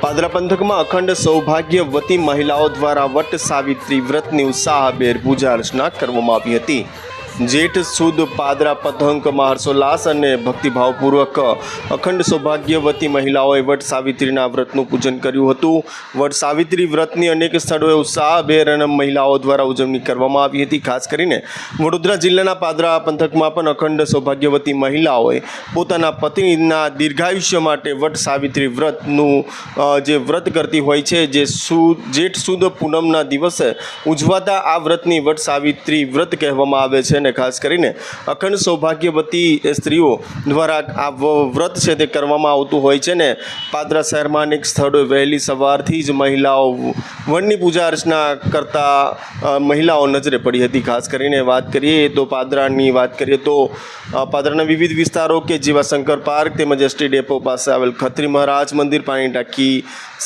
પાદરા પંથકમાં અખંડ સૌભાગ્યવતી મહિલાઓ દ્વારા વટ સાવિત્રી વ્રતની ઉત્સાહભેર પૂજા અર્ચના કરવામાં આવી હતી। જેઠ સુદ પાદરા પંથકમાં હર્ષોલ્લાસ અને ભક્તિભાવપૂર્વક અખંડ સૌભાગ્યવતી મહિલાઓએ વટ સાવિત્રીના વ્રતનું પૂજન કર્યું હતું। વટ સાવિત્રી વ્રતની અનેક સ્થળોએ ઉત્સાહભેર અને મહિલાઓ દ્વારા ઉજવણી કરવામાં આવી હતી। ખાસ કરીને વડોદરા જિલ્લાના પાદરા પંથકમાં પણ અખંડ સૌભાગ્યવતી મહિલાઓએ પોતાના પતિના દીર્ઘાયુષ્ય માટે વટ સાવિત્રી વ્રતનું જે વ્રત કરતી હોય છે, જે જેઠ સુદ પૂનમના દિવસે ઉજવાતા આ વ્રતની વટ સાવિત્રી વ્રત કહેવામાં આવે છે। ખાસ કરીને અખંડ સૌભાગ્યવતી સ્ત્રીઓ દ્વારા આ વ્રત છે તે કરવામાં આવતું હોય છે ને પાદરા શહેરમાં અનેક સ્થળોએ વહેલી સવારથી જ મહિલાઓ વડની પૂજા અર્ચના કરતા મહિલાઓ નજરે પડી હતી। ખાસ કરીને વાત કરીએ તો પાદરાની વાત કરીએ તો પાદરાના વિવિધ વિસ્તારો કે જેવા શંકર પાર્ક તેમજ એસટી ડેપો પાસે આવેલ ખત્રી મહારાજ મંદિર, પાણી ટાંકી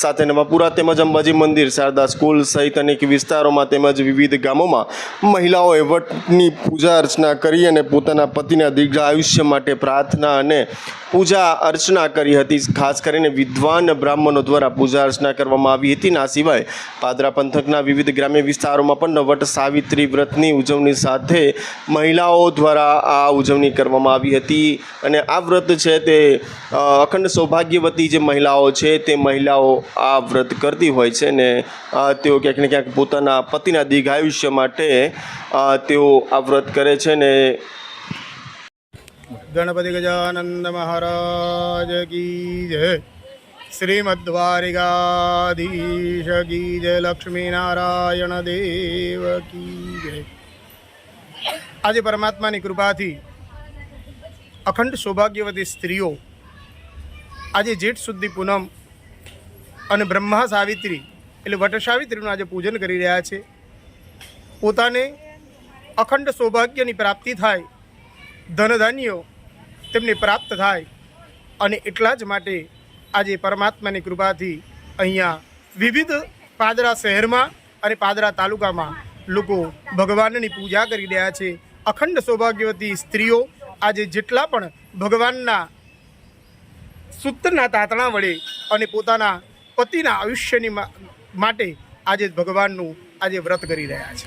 સાથે નવાપુરા તેમજ અંબાજી મંદિર, શારદા સ્કૂલ સહિત અનેક વિસ્તારોમાં તેમજ વિવિધ ગામોમાં મહિલાઓએ વટની પૂજા અર્ચના કરી અને પોતાના પતિના દીર્ઘ આયુષ્ય માટે પ્રાર્થના અને પૂજા અર્ચના કરી હતી। ખાસ કરીને વિદ્વાન બ્રાહ્મણો દ્વારા પૂજા અર્ચના કરવામાં આવી હતી। આ સિવાય પાદરા પંથકના વિવિધ ગ્રામ્ય વિસ્તારોમાં પણ વટ સાવિત્રી વ્રતની ઉજવણી સાથે મહિલાઓ દ્વારા આ ઉજવણી કરવામાં આવી હતી અને આ વ્રત છે તે અખંડ સૌભાગ્યવતી જે મહિલાઓ છે તે મહિલાઓ આ વ્રત કરતી હોય છે ને તેઓ ક્યાંક ને ક્યાંક પોતાના પતિના દીર્ઘાયુષ્ય માટે તેઓ આ વ્રત કરે છે ને गणपति गजानंद महाराज की जय, श्रीमद्वारिकाधीश की जय, लक्ष्मी नारायण देव की जय। आज परमात्मा की कृपा थी अखंड सौभाग्यवती स्त्रीओ आज जेठ सुदी पूनम और ब्रह्मा सावित्री એટલે વટ સાવિત્રીનું આજે પૂજન કરી રહ્યા છે। પોતાને અખંડ સૌભાગ્યની પ્રાપ્તિ થાય, ધનધાન્યો તેમને પ્રાપ્ત થાય અને એટલા જ માટે આજે પરમાત્માની કૃપાથી અહીંયા વિવિધ પાદરા શહેરમાં અને પાદરા તાલુકામાં લોકો ભગવાનની પૂજા કરી રહ્યા છે। અખંડ સૌભાગ્યવતી સ્ત્રીઓ આજે જેટલા પણ ભગવાનના સૂત્રના તાતણા વડે અને પોતાના પતિના આયુષ્યની માટે આજે ભગવાનનું આજે વ્રત કરી રહ્યા છે।